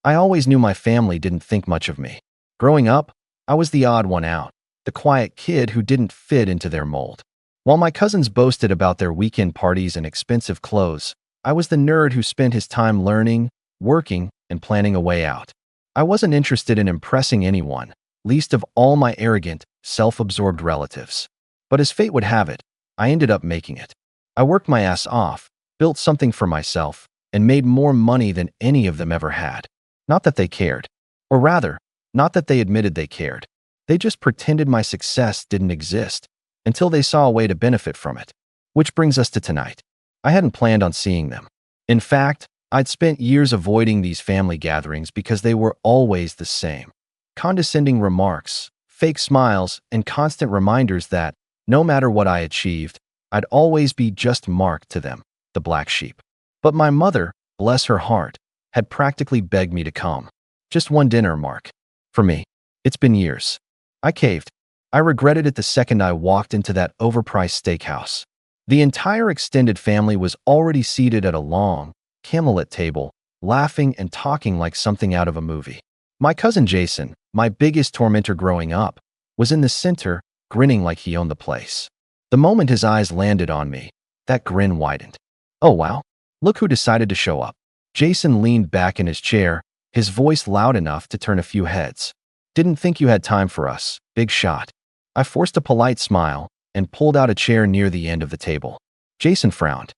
I always knew my family didn't think much of me. Growing up, I was the odd one out, the quiet kid who didn't fit into their mold. While my cousins boasted about their weekend parties and expensive clothes, I was the nerd who spent his time learning, working, and planning a way out. I wasn't interested in impressing anyone, least of all my arrogant, self-absorbed relatives. But as fate would have it, I ended up making it. I worked my ass off, built something for myself, and made more money than any of them ever had. Not that they cared. Or rather, not that they admitted they cared. They just pretended my success didn't exist until they saw a way to benefit from it. Which brings us to tonight. I hadn't planned on seeing them. In fact, I'd spent years avoiding these family gatherings because they were always the same. Condescending remarks, fake smiles, and constant reminders that, no matter what I achieved, I'd always be just Mark to them, the black sheep. But my mother, bless her heart, had practically begged me to come. Just one dinner, Mark. For me. It's been years. I caved. I regretted it the second I walked into that overpriced steakhouse. The entire extended family was already seated at a long, candlelit table, laughing and talking like something out of a movie. My cousin Jason, my biggest tormentor growing up, was in the center, grinning like he owned the place. The moment his eyes landed on me, that grin widened. Oh wow, look who decided to show up. Jason leaned back in his chair, his voice loud enough to turn a few heads. Didn't think you had time for us, big shot. I forced a polite smile and pulled out a chair near the end of the table. Jason frowned.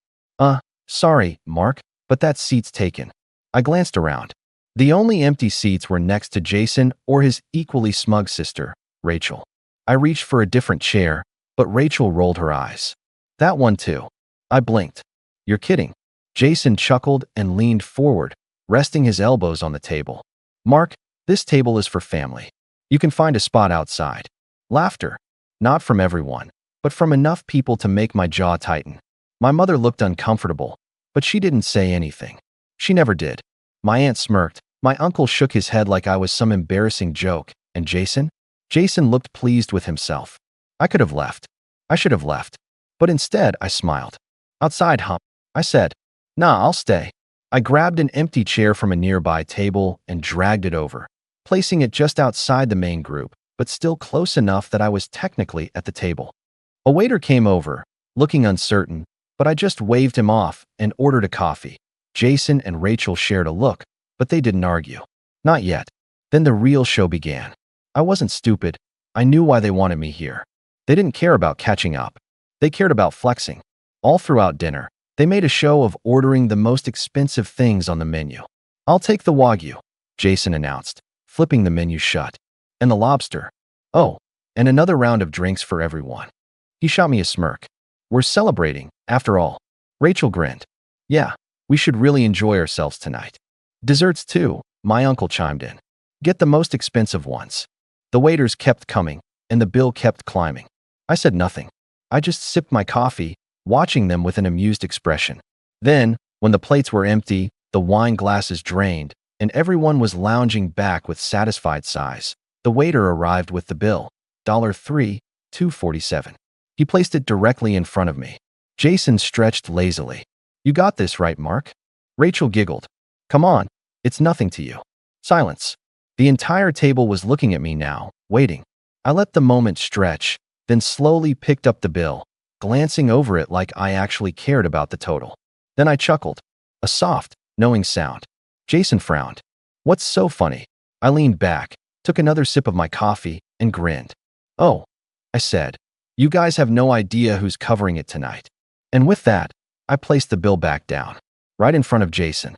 Sorry, Mark, but that seat's taken. I glanced around. The only empty seats were next to Jason or his equally smug sister, Rachel. I reached for a different chair, but Rachel rolled her eyes. That one too. I blinked. You're kidding. Jason chuckled and leaned forward, resting his elbows on the table. Mark, this table is for family. You can find a spot outside. Laughter. Not from everyone, but from enough people to make my jaw tighten. My mother looked uncomfortable, but she didn't say anything. She never did. My aunt smirked. My uncle shook his head like I was some embarrassing joke. And Jason? Jason looked pleased with himself. I could have left. I should have left. But instead, I smiled. Outside, huh? I said. Nah, I'll stay. I grabbed an empty chair from a nearby table and dragged it over, placing it just outside the main group, but still close enough that I was technically at the table. A waiter came over, looking uncertain, but I just waved him off and ordered a coffee. Jason and Rachel shared a look, but they didn't argue. Not yet. Then the real show began. I wasn't stupid. I knew why they wanted me here. They didn't care about catching up. They cared about flexing. All throughout dinner, they made a show of ordering the most expensive things on the menu. I'll take the Wagyu, Jason announced, flipping the menu shut. And the lobster. Oh, and another round of drinks for everyone. He shot me a smirk. We're celebrating, after all. Rachel grinned. Yeah, we should really enjoy ourselves tonight. Desserts too, my uncle chimed in. Get the most expensive ones. The waiters kept coming, and the bill kept climbing. I said nothing. I just sipped my coffee, watching them with an amused expression. Then, when the plates were empty, the wine glasses drained, and everyone was lounging back with satisfied sighs, the waiter arrived with the bill. $3, $2.47. He placed it directly in front of me. Jason stretched lazily. You got this right, Mark? Rachel giggled. Come on, it's nothing to you. Silence. The entire table was looking at me now, waiting. I let the moment stretch, then slowly picked up the bill, glancing over it like I actually cared about the total. Then I chuckled. A soft, knowing sound. Jason frowned. What's so funny? I leaned back, took another sip of my coffee, and grinned. Oh, I said. You guys have no idea who's covering it tonight. And with that, I placed the bill back down, right in front of Jason.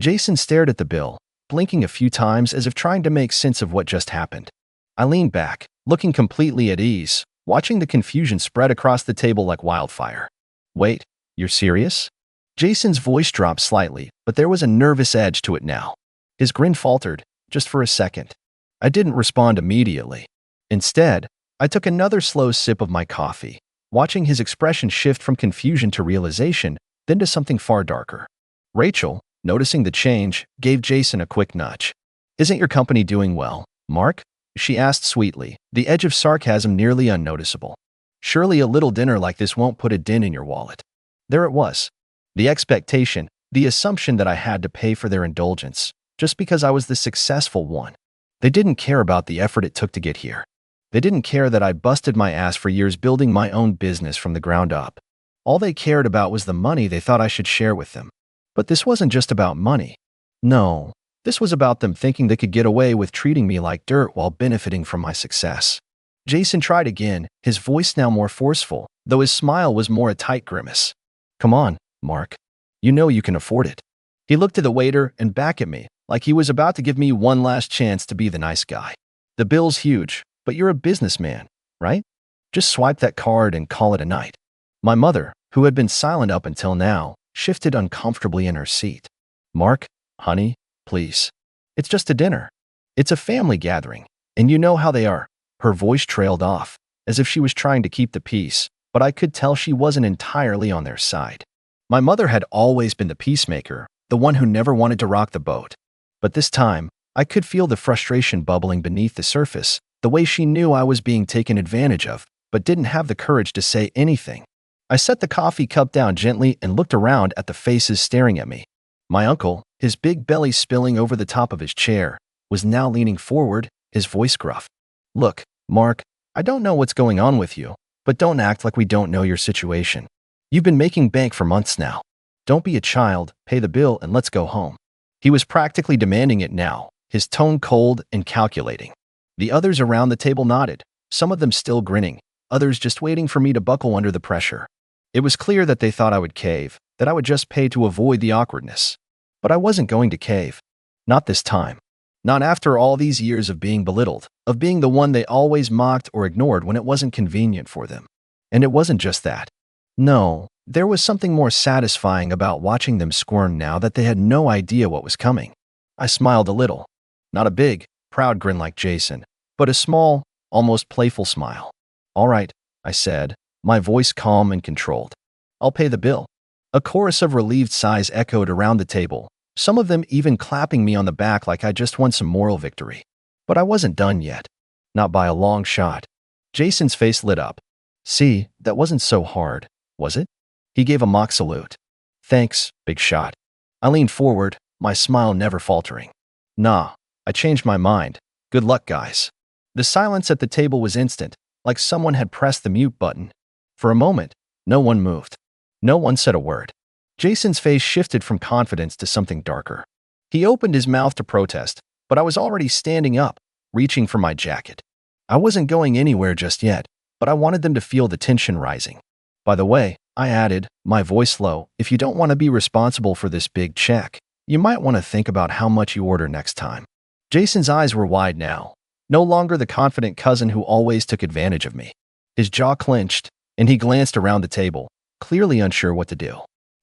Jason stared at the bill, blinking a few times as if trying to make sense of what just happened. I leaned back, looking completely at ease, watching the confusion spread across the table like wildfire. Wait, you're serious? Jason's voice dropped slightly, but there was a nervous edge to it now. His grin faltered, just for a second. I didn't respond immediately. Instead, I took another slow sip of my coffee, watching his expression shift from confusion to realization, then to something far darker. Rachel, noticing the change, gave Jason a quick nudge. Isn't your company doing well, Mark? She asked sweetly, the edge of sarcasm nearly unnoticeable. Surely a little dinner like this won't put a dent in your wallet. There it was. The expectation, the assumption that I had to pay for their indulgence, just because I was the successful one. They didn't care about the effort it took to get here. They didn't care that I busted my ass for years building my own business from the ground up. All they cared about was the money they thought I should share with them. But this wasn't just about money. No, this was about them thinking they could get away with treating me like dirt while benefiting from my success. Jason tried again, his voice now more forceful, though his smile was more a tight grimace. Come on, Mark. You know you can afford it. He looked at the waiter and back at me, like he was about to give me one last chance to be the nice guy. The bill's huge, but you're a businessman, right? Just swipe that card and call it a night. My mother, who had been silent up until now, shifted uncomfortably in her seat. Mark, honey, please. It's just a dinner. It's a family gathering, and you know how they are. Her voice trailed off, as if she was trying to keep the peace, but I could tell she wasn't entirely on their side. My mother had always been the peacemaker, the one who never wanted to rock the boat. But this time, I could feel the frustration bubbling beneath the surface, the way she knew I was being taken advantage of, but didn't have the courage to say anything. I set the coffee cup down gently and looked around at the faces staring at me. My uncle, his big belly spilling over the top of his chair, was now leaning forward, his voice gruff. Look, Mark, I don't know what's going on with you, but don't act like we don't know your situation. You've been making bank for months now. Don't be a child, pay the bill, and let's go home. He was practically demanding it now, his tone cold and calculating. The others around the table nodded, some of them still grinning, others just waiting for me to buckle under the pressure. It was clear that they thought I would cave, that I would just pay to avoid the awkwardness. But I wasn't going to cave. Not this time. Not after all these years of being belittled, of being the one they always mocked or ignored when it wasn't convenient for them. And it wasn't just that. No, there was something more satisfying about watching them squirm now that they had no idea what was coming. I smiled a little. Not a big, proud grin like Jason, but a small, almost playful smile. All right, I said, my voice calm and controlled. I'll pay the bill. A chorus of relieved sighs echoed around the table, some of them even clapping me on the back like I just won some moral victory. But I wasn't done yet. Not by a long shot. Jason's face lit up. See, that wasn't so hard, was it? He gave a mock salute. Thanks, big shot. I leaned forward, my smile never faltering. Nah, I changed my mind. Good luck, guys. The silence at the table was instant, like someone had pressed the mute button. For a moment, no one moved. No one said a word. Jason's face shifted from confidence to something darker. He opened his mouth to protest, but I was already standing up, reaching for my jacket. I wasn't going anywhere just yet, but I wanted them to feel the tension rising. By the way, I added, my voice low, if you don't want to be responsible for this big check, you might want to think about how much you order next time. Jason's eyes were wide now, no longer the confident cousin who always took advantage of me. His jaw clenched, and he glanced around the table, clearly unsure what to do.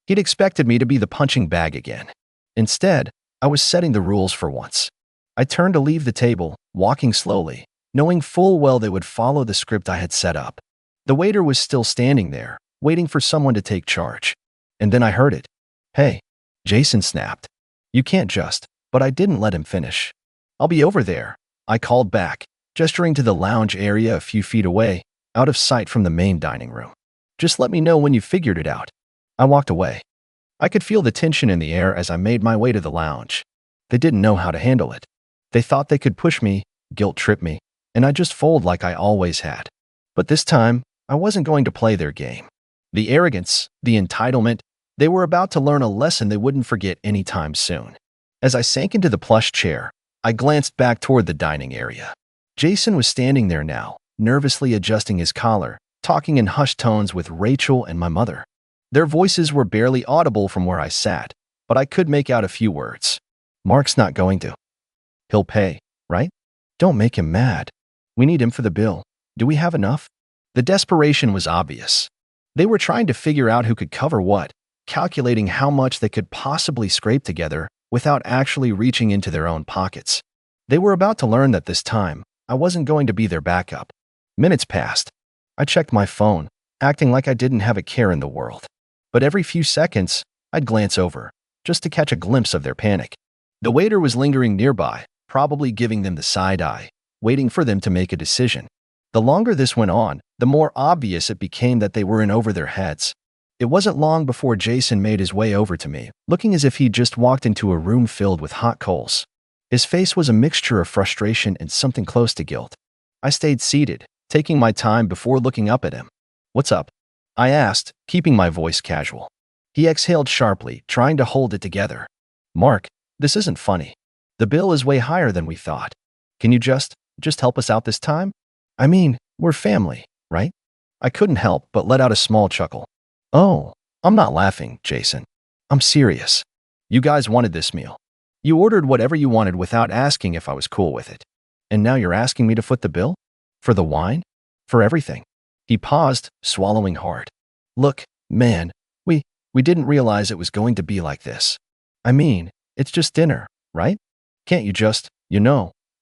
He'd expected me to be the punching bag again. Instead, I was setting the rules for once. I turned to leave the table, walking slowly, knowing full well they would follow the script I had set up. The waiter was still standing there, waiting for someone to take charge. And then I heard it. Hey, Jason snapped. You can't just, but I didn't let him finish. I'll be over there, I called back, gesturing to the lounge area a few feet away, out of sight from the main dining room. Just let me know when you figured it out. I walked away. I could feel the tension in the air as I made my way to the lounge. They didn't know how to handle it. They thought they could push me, guilt-trip me, and I'd just fold like I always had. But this time, I wasn't going to play their game. The arrogance, the entitlement, they were about to learn a lesson they wouldn't forget anytime soon. As I sank into the plush chair, I glanced back toward the dining area. Jason was standing there now, nervously adjusting his collar, talking in hushed tones with Rachel and my mother. Their voices were barely audible from where I sat, but I could make out a few words. Mark's not going to. He'll pay, right? Don't make him mad. We need him for the bill. Do we have enough? The desperation was obvious. They were trying to figure out who could cover what, calculating how much they could possibly scrape together without actually reaching into their own pockets. They were about to learn that this time, I wasn't going to be their backup. Minutes passed. I checked my phone, acting like I didn't have a care in the world. But every few seconds, I'd glance over, just to catch a glimpse of their panic. The waiter was lingering nearby, probably giving them the side eye, waiting for them to make a decision. The longer this went on, the more obvious it became that they were in over their heads. It wasn't long before Jason made his way over to me, looking as if he'd just walked into a room filled with hot coals. His face was a mixture of frustration and something close to guilt. I stayed seated, taking my time before looking up at him. "What's up?" I asked, keeping my voice casual. He exhaled sharply, trying to hold it together. "Mark, this isn't funny. The bill is way higher than we thought. Can you just help us out this time? I mean, we're family, right?" I couldn't help but let out a small chuckle. "Oh, I'm not laughing, Jason. I'm serious. You guys wanted this meal. You ordered whatever you wanted without asking if I was cool with it. And now you're asking me to foot the bill? For the wine? For everything?" He paused, swallowing hard. "Look, man, we didn't realize it was going to be like this. I mean, it's just dinner, right? Can't you just,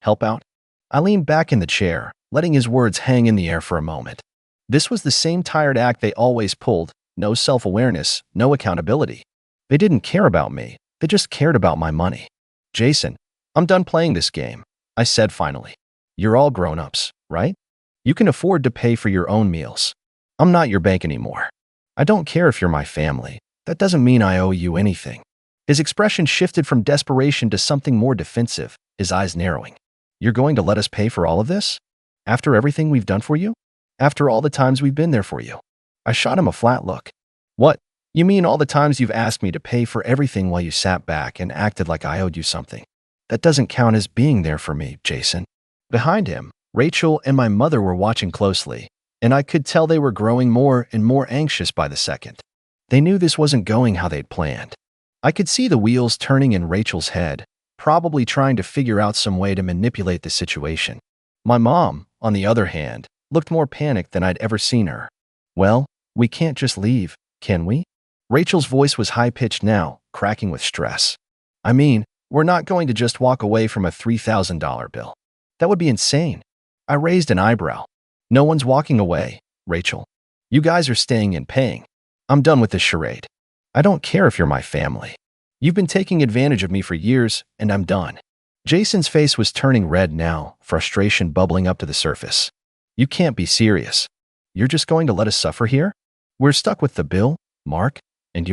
help out?" I leaned back in the chair, letting his words hang in the air for a moment. This was the same tired act they always pulled. No self-awareness, no accountability. They didn't care about me. They just cared about my money. "Jason, I'm done playing this game," I said finally. "You're all grown-ups, right? You can afford to pay for your own meals. I'm not your bank anymore. I don't care if you're my family. That doesn't mean I owe you anything." His expression shifted from desperation to something more defensive, his eyes narrowing. "You're going to let us pay for all of this? After everything we've done for you? After all the times we've been there for you?" I shot him a flat look. "What? You mean all the times you've asked me to pay for everything while you sat back and acted like I owed you something? That doesn't count as being there for me, Jason." Behind him, Rachel and my mother were watching closely, and I could tell they were growing more and more anxious by the second. They knew this wasn't going how they'd planned. I could see the wheels turning in Rachel's head, probably trying to figure out some way to manipulate the situation. My mom, on the other hand, looked more panicked than I'd ever seen her. "Well, we can't just leave, can we?" Rachel's voice was high-pitched now, cracking with stress. "I mean, we're not going to just walk away from a $3,000 bill. That would be insane." I raised an eyebrow. "No one's walking away, Rachel. You guys are staying and paying. I'm done with this charade. I don't care if you're my family. You've been taking advantage of me for years, and I'm done." Jason's face was turning red now, frustration bubbling up to the surface. "You can't be serious. You're just going to let us suffer here? We're stuck with the bill, Mark, and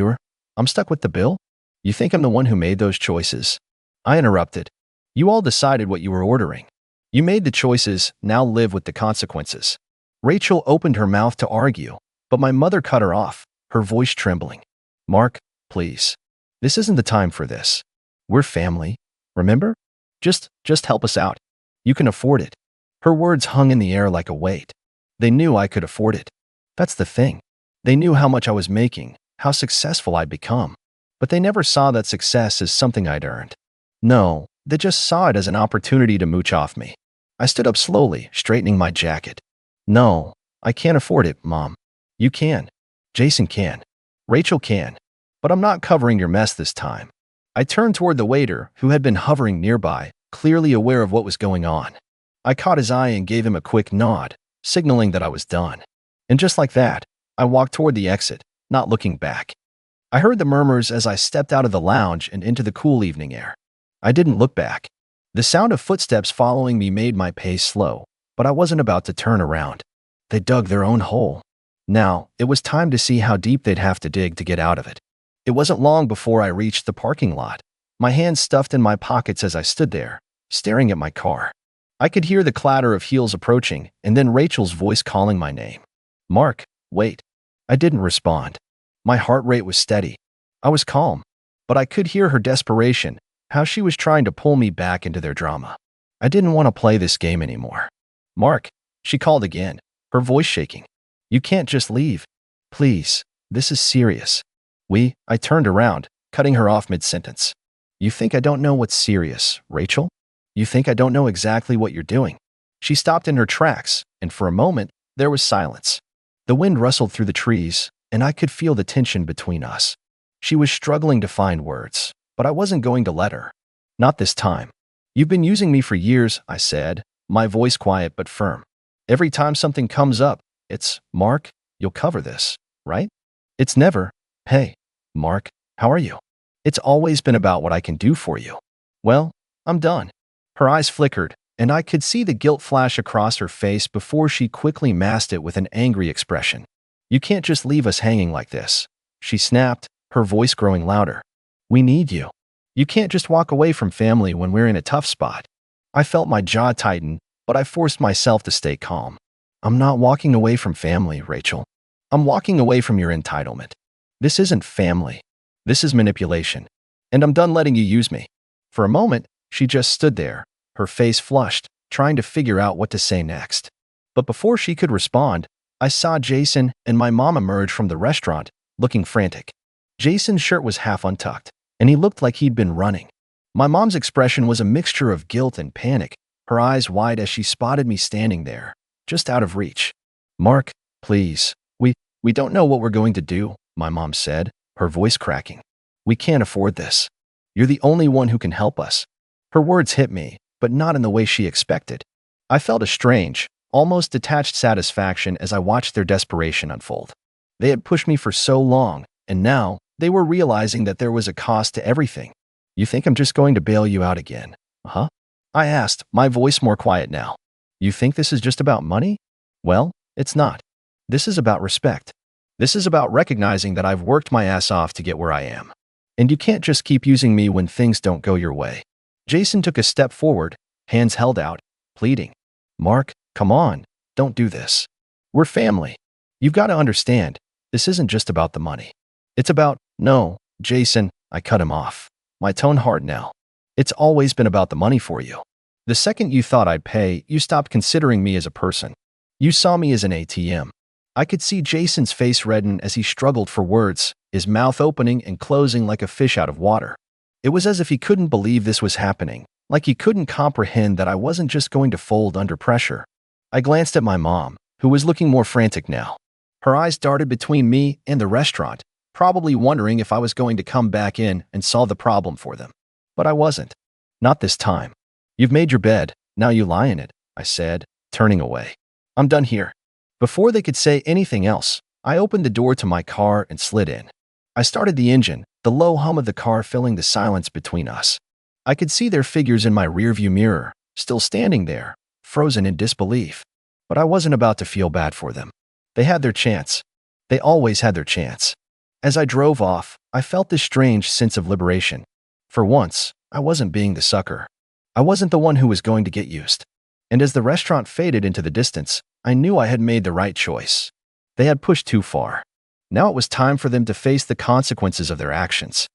I'm stuck with the bill? You think I'm the one who made those choices?" I interrupted. "You all decided what you were ordering. You made the choices, now live with the consequences." Rachel opened her mouth to argue, but my mother cut her off, her voice trembling. "Mark, please. This isn't the time for this. We're family, remember? Just help us out. You can afford it." Her words hung in the air like a weight. They knew I could afford it. That's the thing. They knew how much I was making, how successful I'd become. But they never saw that success as something I'd earned. No, they just saw it as an opportunity to mooch off me. I stood up slowly, straightening my jacket. "No, I can't afford it, Mom. You can. Jason can. Rachel can. But I'm not covering your mess this time." I turned toward the waiter, who had been hovering nearby, clearly aware of what was going on. I caught his eye and gave him a quick nod, signaling that I was done. And just like that, I walked toward the exit, not looking back. I heard the murmurs as I stepped out of the lounge and into the cool evening air. I didn't look back. The sound of footsteps following me made my pace slow, but I wasn't about to turn around. They dug their own hole. Now, it was time to see how deep they'd have to dig to get out of it. It wasn't long before I reached the parking lot, my hands stuffed in my pockets as I stood there, staring at my car. I could hear the clatter of heels approaching, and then Rachel's voice calling my name. "Mark, wait." I didn't respond. My heart rate was steady. I was calm, but I could hear her desperation, how she was trying to pull me back into their drama. I didn't want to play this game anymore. "Mark," she called again, her voice shaking. "You can't just leave. Please, this is serious." I turned around, cutting her off mid-sentence. "You think I don't know what's serious, Rachel? You think I don't know exactly what you're doing?" She stopped in her tracks, and for a moment, there was silence. The wind rustled through the trees, and I could feel the tension between us. She was struggling to find words, but I wasn't going to let her. "Not this time. You've been using me for years," I said, my voice quiet but firm. "Every time something comes up, it's, 'Mark, you'll cover this, right?' It's never, 'Hey, Mark, how are you?' It's always been about what I can do for you." "Well, I'm done." Her eyes flickered, and I could see the guilt flash across her face before she quickly masked it with an angry expression. "You can't just leave us hanging like this. she snapped, her voice growing louder. We need you. You can't just walk away from family when we're in a tough spot. I felt my jaw tighten, but I forced myself to stay calm. I'm not walking away from family, Rachel. I'm walking away from your entitlement. This isn't family. This is manipulation. And I'm done letting you use me. For a moment, she just stood there, her face flushed, trying to figure out what to say next. But before she could respond, I saw Jason and my mom emerge from the restaurant, looking frantic. Jason's shirt was half untucked, and he looked like he'd been running. My mom's expression was a mixture of guilt and panic, her eyes wide as she spotted me standing there, just out of reach. Mark, please, we don't know what we're going to do, my mom said, her voice cracking. We can't afford this. You're the only one who can help us. Her words hit me, but not in the way she expected. I felt a strange, almost detached satisfaction as I watched their desperation unfold. They had pushed me for so long, and now they were realizing that there was a cost to everything. You think I'm just going to bail you out again, huh? I asked, my voice more quiet now. You think this is just about money? Well, it's not. This is about respect. This is about recognizing that I've worked my ass off to get where I am. And you can't just keep using me when things don't go your way. Jason took a step forward, hands held out, pleading. Mark, come on, don't do this. We're family. You've got to understand, this isn't just about the money. It's about, no, Jason, I cut him off. My tone hard now. It's always been about the money for you. The second you thought I'd pay, you stopped considering me as a person. You saw me as an ATM. I could see Jason's face redden as he struggled for words, his mouth opening and closing like a fish out of water. It was as if he couldn't believe this was happening, like he couldn't comprehend that I wasn't just going to fold under pressure. I glanced at my mom, who was looking more frantic now. Her eyes darted between me and the restaurant, probably wondering if I was going to come back in and solve the problem for them. But I wasn't. Not this time. You've made your bed, now you lie in it, I said, turning away. I'm done here. Before they could say anything else, I opened the door to my car and slid in. I started the engine, the low hum of the car filling the silence between us. I could see their figures in my rearview mirror, still standing there, frozen in disbelief. But I wasn't about to feel bad for them. They had their chance. They always had their chance. As I drove off, I felt this strange sense of liberation. For once, I wasn't being the sucker. I wasn't the one who was going to get used. And as the restaurant faded into the distance, I knew I had made the right choice. They had pushed too far. Now it was time for them to face the consequences of their actions.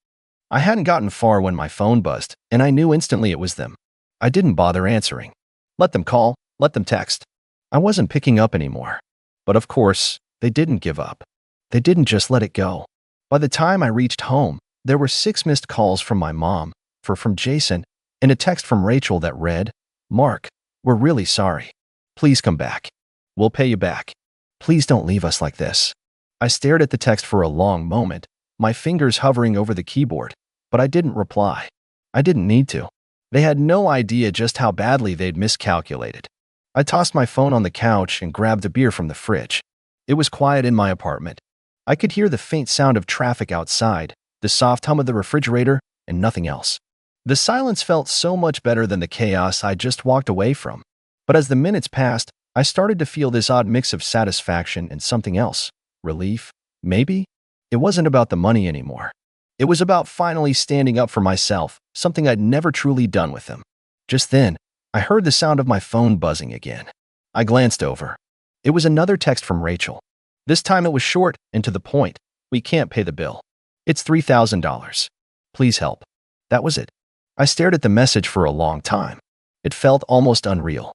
I hadn't gotten far when my phone buzzed, and I knew instantly it was them. I didn't bother answering. Let them call, let them text. I wasn't picking up anymore. But of course, they didn't give up. They didn't just let it go. By the time I reached home, there were 6 missed calls from my mom, from Jason, and a text from Rachel that read, Mark, we're really sorry. Please come back. We'll pay you back. Please don't leave us like this. I stared at the text for a long moment, my fingers hovering over the keyboard, but I didn't reply. I didn't need to. They had no idea just how badly they'd miscalculated. I tossed my phone on the couch and grabbed a beer from the fridge. It was quiet in my apartment. I could hear the faint sound of traffic outside, the soft hum of the refrigerator, and nothing else. The silence felt so much better than the chaos I just walked away from. But as the minutes passed, I started to feel this odd mix of satisfaction and something else. Relief? Maybe? It wasn't about the money anymore. It was about finally standing up for myself, something I'd never truly done with them. Just then, I heard the sound of my phone buzzing again. I glanced over. It was another text from Rachel. This time it was short and to the point. We can't pay the bill. It's $3,000. Please help. That was it. I stared at the message for a long time. It felt almost unreal.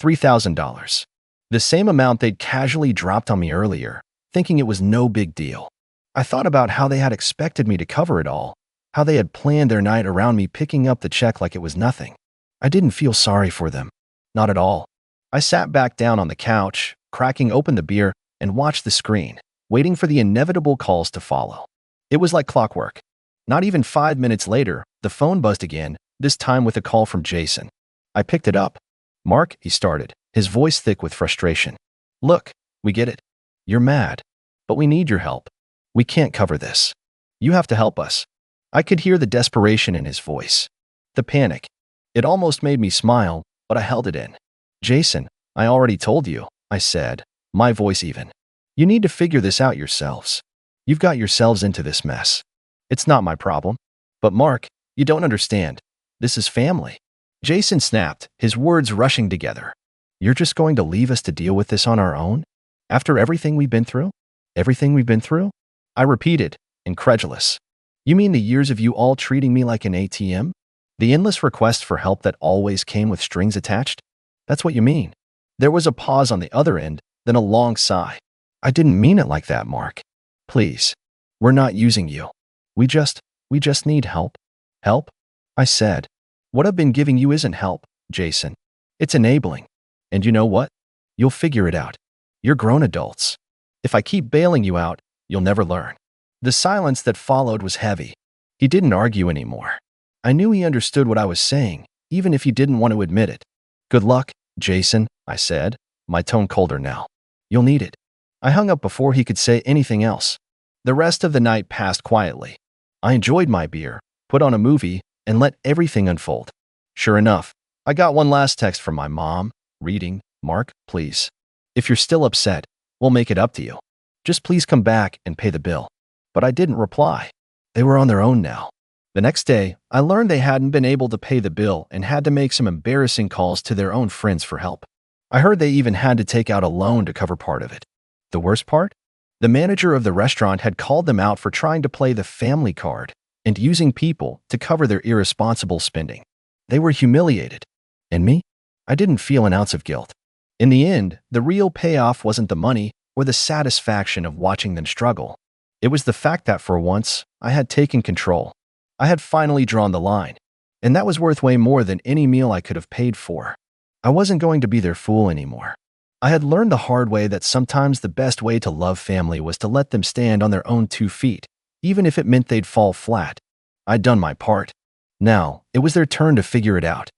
$3,000. The same amount they'd casually dropped on me earlier, thinking it was no big deal. I thought about how they had expected me to cover it all, how they had planned their night around me picking up the check like it was nothing. I didn't feel sorry for them. Not at all. I sat back down on the couch, cracking open the beer, and watched the screen, waiting for the inevitable calls to follow. It was like clockwork. Not even 5 minutes later, the phone buzzed again, this time with a call from Jason. I picked it up. Mark, he started, his voice thick with frustration. Look, we get it. You're mad. But we need your help. We can't cover this. You have to help us. I could hear the desperation in his voice. The panic. It almost made me smile, but I held it in. Jason, I already told you, I said, my voice even. You need to figure this out yourselves. You've got yourselves into this mess. It's not my problem. But Mark, you don't understand. This is family. Jason snapped, his words rushing together. You're just going to leave us to deal with this on our own? After everything we've been through? Everything we've been through? I repeated, incredulous. You mean the years of you all treating me like an ATM? The endless requests for help that always came with strings attached? That's what you mean. There was a pause on the other end, then a long sigh. I didn't mean it like that, Mark. Please. We're not using you. We just need help. Help? I said. What I've been giving you isn't help, Jason. It's enabling. And you know what? You'll figure it out. You're grown adults. If I keep bailing you out, you'll never learn. The silence that followed was heavy. He didn't argue anymore. I knew he understood what I was saying, even if he didn't want to admit it. Good luck, Jason, I said, my tone colder now. You'll need it. I hung up before he could say anything else. The rest of the night passed quietly. I enjoyed my beer, put on a movie, and let everything unfold. Sure enough, I got one last text from my mom, reading, Mark, please. If you're still upset, we'll make it up to you. Just please come back and pay the bill. But I didn't reply. They were on their own now. The next day, I learned they hadn't been able to pay the bill and had to make some embarrassing calls to their own friends for help. I heard they even had to take out a loan to cover part of it. The worst part? The manager of the restaurant had called them out for trying to play the family card and using people to cover their irresponsible spending. They were humiliated. And me? I didn't feel an ounce of guilt. In the end, the real payoff wasn't the money or the satisfaction of watching them struggle. It was the fact that for once, I had taken control. I had finally drawn the line. And that was worth way more than any meal I could have paid for. I wasn't going to be their fool anymore. I had learned the hard way that sometimes the best way to love family was to let them stand on their own 2 feet, even if it meant they'd fall flat. I'd done my part. Now, it was their turn to figure it out.